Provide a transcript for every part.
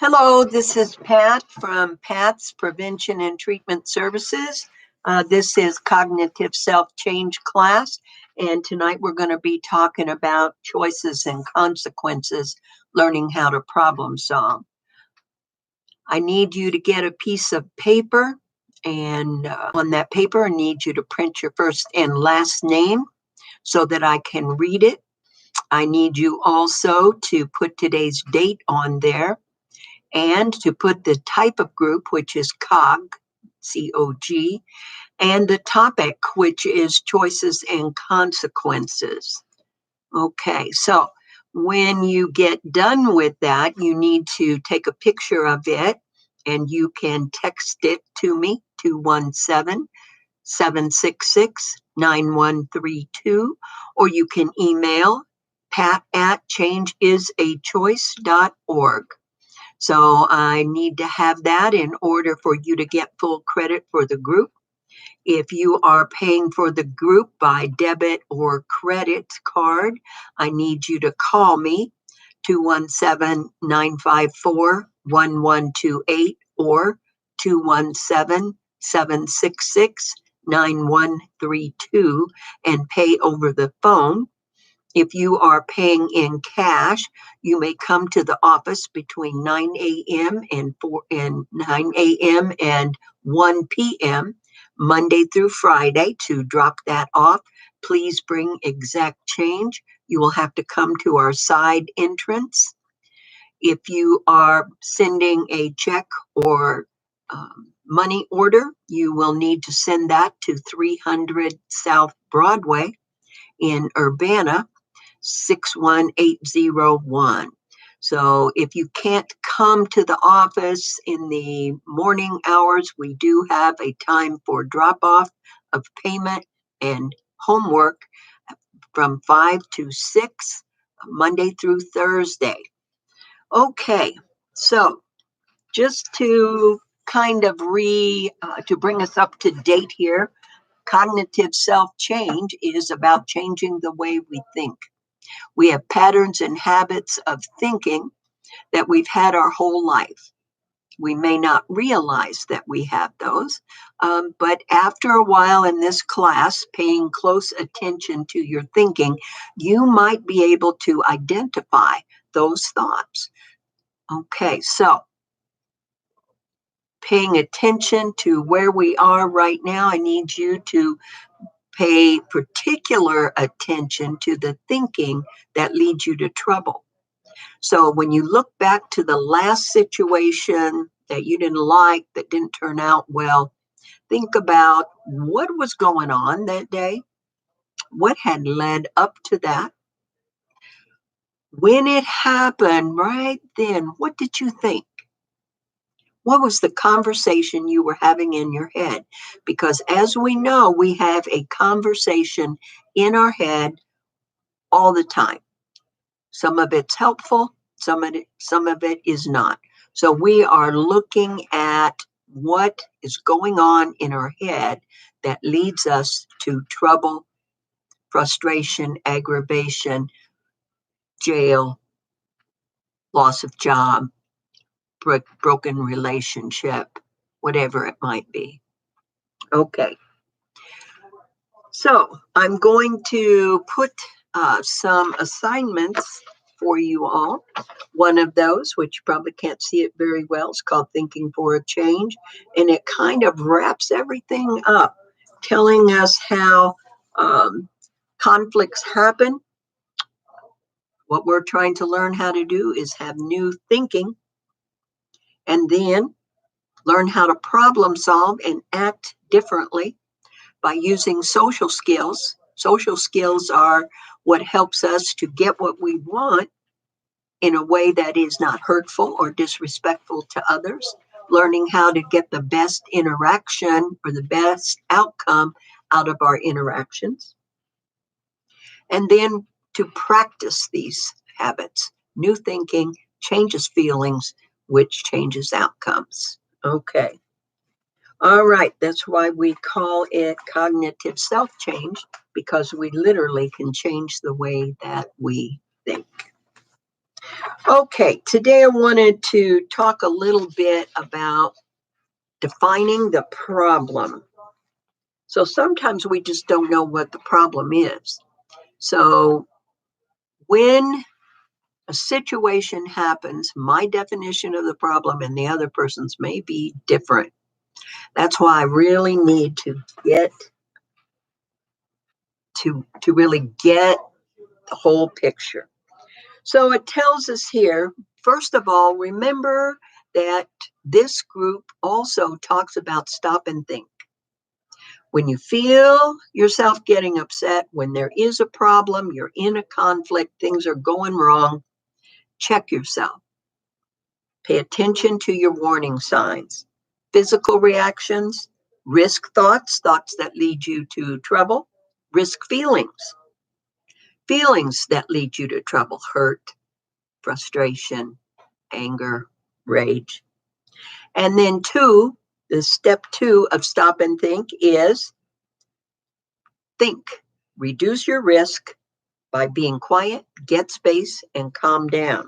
Hello, this is Pat from Pat's Prevention and Treatment Services. This is Cognitive Self-Change class, and tonight we're going to be talking about choices and consequences, learning how to problem solve. I need you to get a piece of paper, and on that paper, I need you to print your first and last name so that I can read it. I need you also to put today's date on there, and to put the type of group, which is COG, C-O-G, and the topic, which is choices and consequences. Okay, so when you get done with that, you need to take a picture of it, and you can text it to me, 217-766-9132, or you can email pat@changeisAchoice.org. So I need to have that in order for you to get full credit for the group. If you are paying for the group by debit or credit card, I need you to call me, 217-954-1128 or 217-766-9132 and pay over the phone. If you are paying in cash, you may come to the office between 9 a.m. and 9 a.m. and 1 p.m. Monday through Friday to drop that off. Please bring exact change. You will have to come to our side entrance. If you are sending a check or money order, you will need to send that to 300 South Broadway in Urbana, 61801. So if you can't come to the office in the morning hours, we do have a time for drop-off of payment and homework from 5 to 6, Monday through Thursday. Okay, so just to kind of to bring us up to date here, cognitive self-change is about changing the way we think. We have patterns and habits of thinking that we've had our whole life. We may not realize that we have those, but after a while in this class, paying close attention to your thinking, you might be able to identify those thoughts. Okay, so paying attention to where we are right now, I need you to pay particular attention to the thinking that leads you to trouble. So when you look back to the last situation that you didn't like, that didn't turn out well, think about what was going on that day, what had led up to that. When it happened right then, what did you think? What was the conversation you were having in your head? Because as we know, we have a conversation in our head all the time. Some of it's helpful, some of it is not. So we are looking at what is going on in our head that leads us to trouble, frustration, aggravation, jail, loss of job, broken relationship, whatever it might be. Okay. So I'm going to put some assignments for you all. One of those, which you probably can't see it very well, is called Thinking for a Change. And it kind of wraps everything up, telling us how conflicts happen. What we're trying to learn how to do is have new thinking, and then learn how to problem solve and act differently by using social skills. Social skills are what helps us to get what we want in a way that is not hurtful or disrespectful to others. Learning how to get the best interaction or the best outcome out of our interactions. And then to practice these habits. New thinking changes feelings, which changes outcomes. Okay. All right, that's why we call it cognitive self-change, because we literally can change the way that we think. Okay, today I wanted to talk a little bit about defining the problem. So sometimes we just don't know what the problem is. So when a situation happens, my definition of the problem and the other person's may be different. That's why I really need to get to really get the whole picture. So it tells us here, first of all, remember that this group also talks about stop and think. When you feel yourself getting upset, when there is a problem, you're in a conflict, things are going wrong, check yourself. Pay attention to your warning signs, physical reactions, risk thoughts, thoughts that lead you to trouble, risk feelings, feelings that lead you to trouble, hurt, frustration, anger, rage. And then the step two of stop and think is think. Reduce your risk by being quiet, get space, and calm down.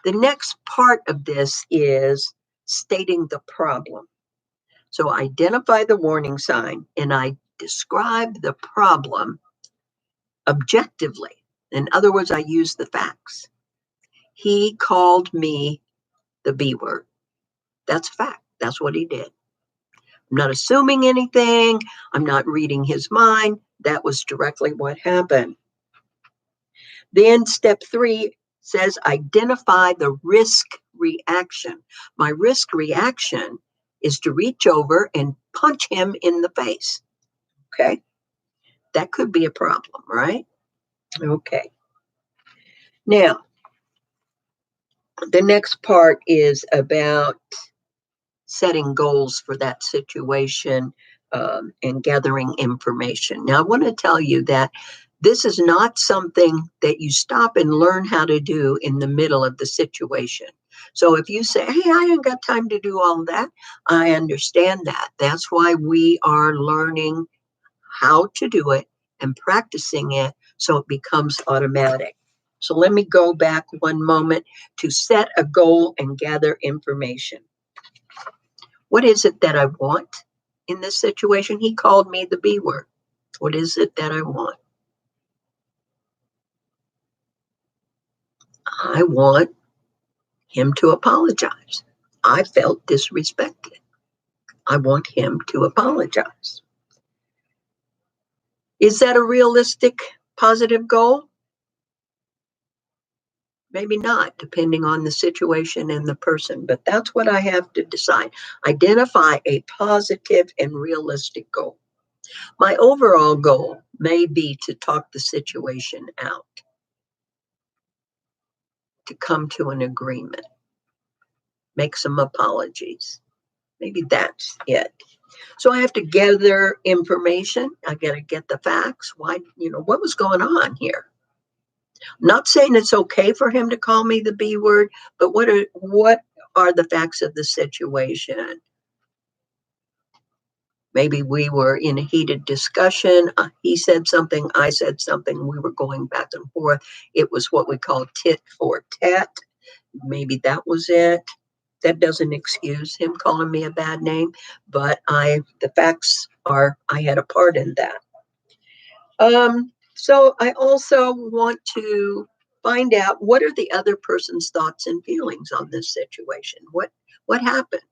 The next part of this is stating the problem. So identify the warning sign and I describe the problem objectively. In other words, I use the facts. He called me the B word. That's a fact. That's what he did. I'm not assuming anything. I'm not reading his mind. That was directly what happened. Then step three says identify the risk reaction. My risk reaction is to reach over and punch him in the face. Okay. That could be a problem, right? Okay. Now, the next part is about setting goals for that situation and gathering information. Now, I want to tell you that this is not something that you stop and learn how to do in the middle of the situation. So if you say, hey, I ain't got time to do all of that, I understand that. That's why we are learning how to do it and practicing it so it becomes automatic. So let me go back one moment to set a goal and gather information. What is it that I want in this situation? He called me the B word. What is it that I want? I want him to apologize. I felt disrespected. I want him to apologize. Is that a realistic, positive goal? Maybe not, depending on the situation and the person, but that's what I have to decide. Identify a positive and realistic goal. My overall goal may be to talk the situation out, to come to an agreement, make some apologies. Maybe that's it. So I have to gather information. I got to get the facts. Why, what was going on here? I'm not saying it's okay for him to call me the B word, but what are the facts of the situation? Maybe we were in a heated discussion. He said something, I said something. We were going back and forth. It was what we call tit for tat. Maybe that was it. That doesn't excuse him calling me a bad name, but the facts are I had a part in that. So I also want to find out what are the other person's thoughts and feelings on this situation. What happened?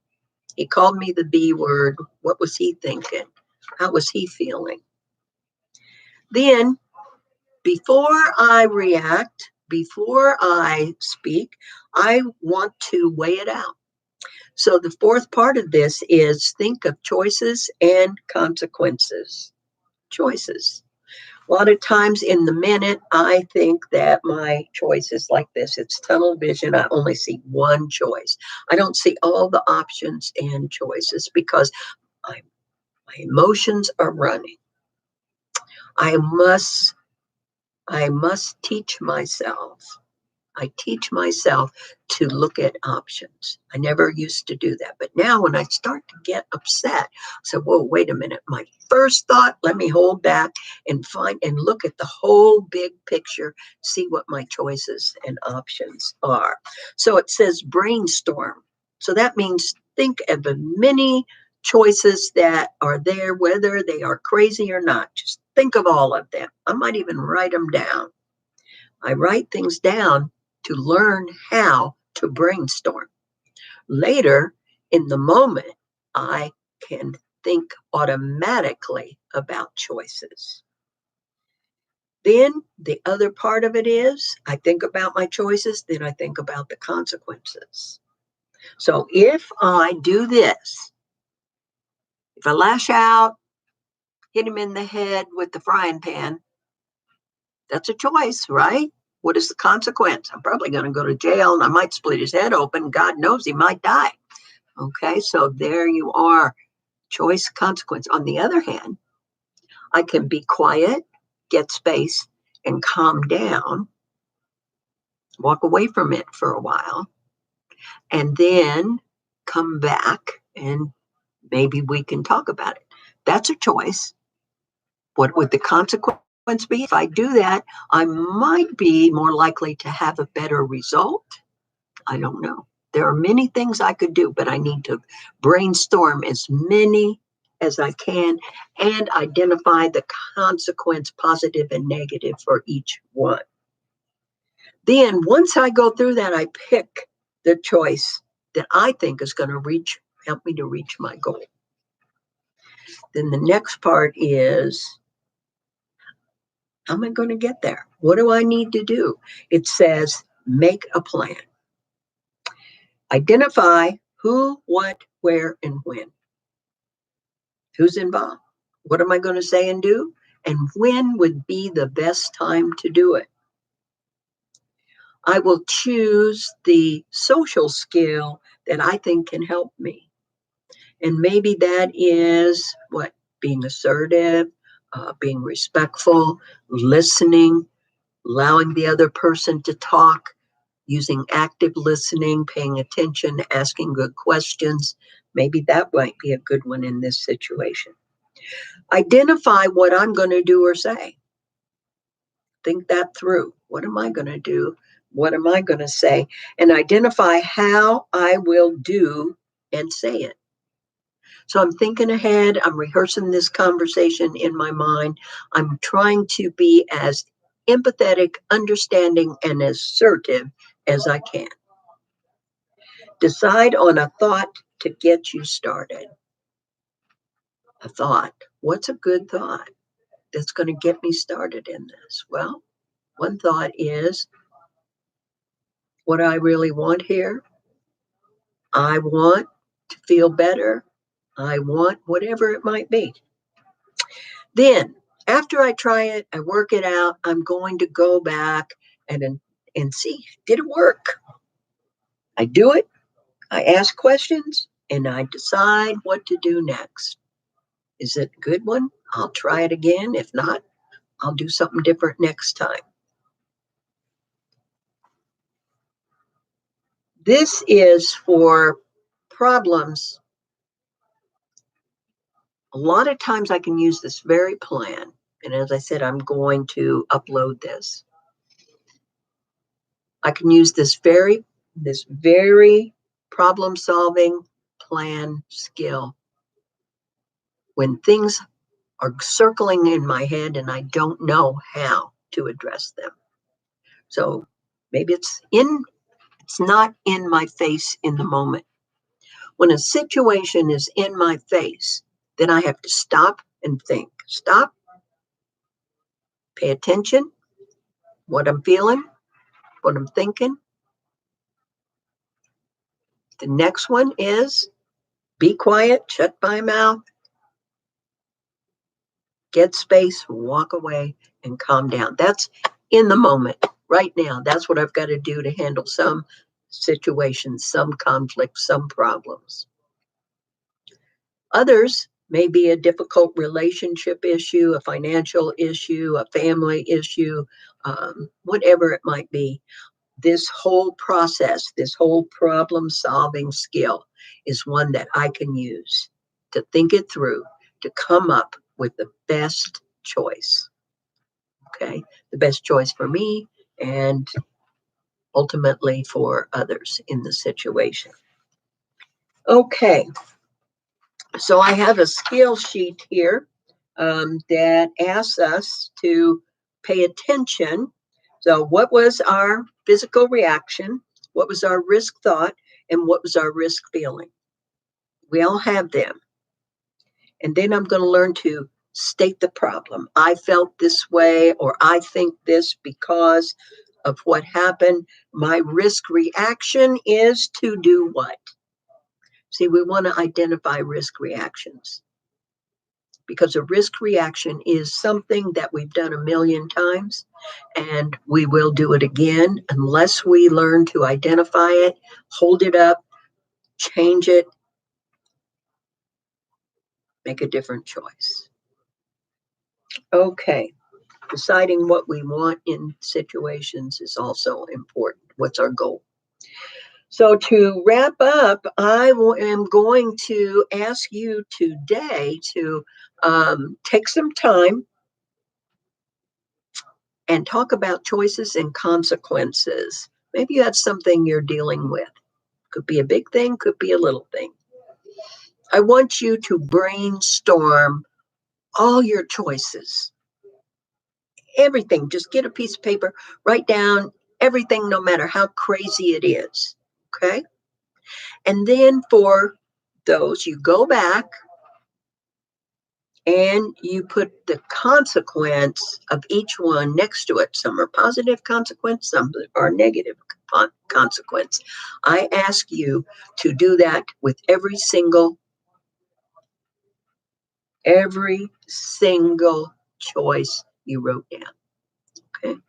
He called me the B word. What was he thinking? How was he feeling? Then, before I react, before I speak, I want to weigh it out. So the fourth part of this is think of choices and consequences. Choices. A lot of times in the minute, I think that my choice is like this. It's tunnel vision. I only see one choice. I don't see all the options and choices because my emotions are running. I must teach myself I teach myself to look at options. I never used to do that. But now when I start to get upset, I say, whoa, wait a minute. My first thought, let me hold back and find and look at the whole big picture, see what my choices and options are. So it says brainstorm. So that means think of the many choices that are there, whether they are crazy or not. Just think of all of them. I might even write them down. I write things down to learn how to brainstorm. Later, in the moment, I can think automatically about choices. Then the other part of it is I think about my choices, then I think about the consequences. So if I do this, if I lash out, hit him in the head with the frying pan, that's a choice, right? What is the consequence? I'm probably going to go to jail and I might split his head open. God knows he might die. Okay, so there you are. Choice, consequence. On the other hand, I can be quiet, get space, and calm down, walk away from it for a while, and then come back and maybe we can talk about it. That's a choice. What would the consequence be? If I do that, I might be more likely to have a better result. I don't know. There are many things I could do, but I need to brainstorm as many as I can and identify the consequence, positive and negative, for each one. Then once I go through that, I pick the choice that I think is going to help me to reach my goal. Then the next part is, how am I going to get there? What do I need to do? It says, make a plan. Identify who, what, where, and when. Who's involved? What am I going to say and do? And when would be the best time to do it? I will choose the social skill that I think can help me. And maybe that is what? Being assertive, being respectful, listening, allowing the other person to talk, using active listening, paying attention, asking good questions. Maybe that might be a good one in this situation. Identify what I'm going to do or say. Think that through. What am I going to do? What am I going to say? And identify how I will do and say it. So I'm thinking ahead. I'm rehearsing this conversation in my mind. I'm trying to be as empathetic, understanding, and assertive as I can. Decide on a thought to get you started. A thought. What's a good thought that's going to get me started in this? Well, one thought is, what I really want here. I want to feel better. I want whatever it might be. Then, after I try it, I work it out, I'm going to go back and see, did it work? I do it, I ask questions, and I decide what to do next. Is it a good one? I'll try it again. If not, I'll do something different next time. This is for problems. A lot of times I can use this very plan. And as I said, I'm going to upload this. I can use this very problem solving plan skill when things are circling in my head and I don't know how to address them. So maybe it's not in my face in the moment. When a situation is in my face, then I have to stop and think. Stop, pay attention, what I'm feeling, what I'm thinking. The next one is be quiet, shut my mouth, get space, walk away, and calm down. That's in the moment, right now. That's what I've got to do to handle some situations, some conflicts, some problems. Others may be a difficult relationship issue, a financial issue, a family issue, whatever it might be. this whole process, this whole problem solving skill is one that I can use to think it through, to come up with the best choice. Okay. The best choice for me and ultimately for others in the situation. Okay. So I have a skill sheet here that asks us to pay attention. So, what was our physical reaction? What was our risk thought? And what was our risk feeling? We all have them. And then I'm going to learn to state the problem. I felt this way, or I think this because of what happened. My risk reaction is to do what? See, we want to identify risk reactions, because a risk reaction is something that we've done a million times and we will do it again unless we learn to identify it, hold it up, change it, make a different choice. Okay, deciding what we want in situations is also important. What's our goal? So to wrap up, I am going to ask you today to take some time and talk about choices and consequences. Maybe that's something you're dealing with. Could be a big thing, could be a little thing. I want you to brainstorm all your choices. Everything. Just get a piece of paper, write down everything, no matter how crazy it is. Okay? And then for those, you go back and you put the consequence of each one next to it. Some are positive consequence, some are negative consequence. I ask you to do that with every single choice you wrote down. Okay.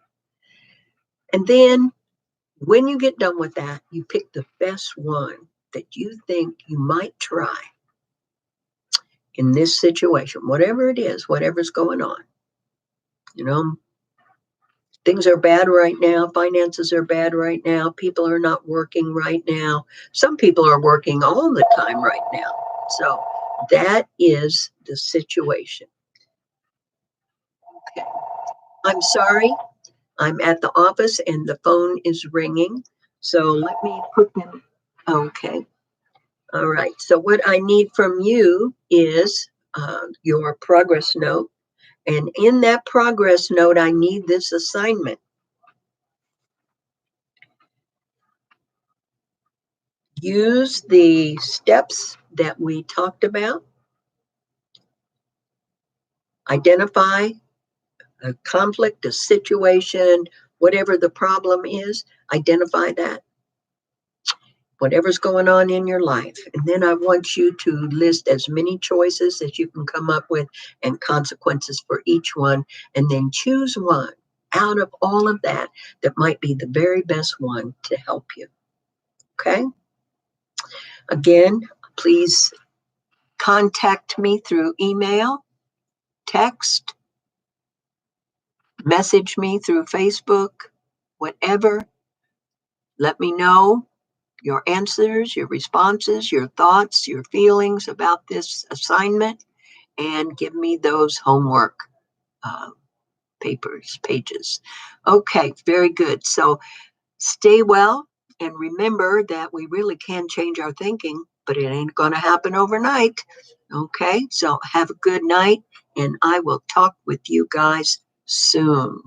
And then when you get done with that, you pick the best one that you think you might try in this situation, whatever it is, whatever's going on. You know, things are bad right now. Finances are bad right now. People are not working right now. Some people are working all the time right now. So that is the situation. Okay. I'm sorry. I'm at the office and the phone is ringing. So let me put them. Okay. All right. So what I need from you is your progress note. And in that progress note, I need this assignment. Use the steps that we talked about. Identify a conflict, a situation, whatever the problem is, identify that. Whatever's going on in your life. And then I want you to list as many choices as you can come up with and consequences for each one. And then choose one out of all of that that might be the very best one to help you. Okay? Again, please contact me through email, text, message me through Facebook, whatever. Let me know your answers, your responses, your thoughts, your feelings about this assignment, and give me those homework pages. Okay, very good. So stay well, and remember that we really can change our thinking, but it ain't going to happen overnight. Okay, so have a good night, and I will talk with you guys soon.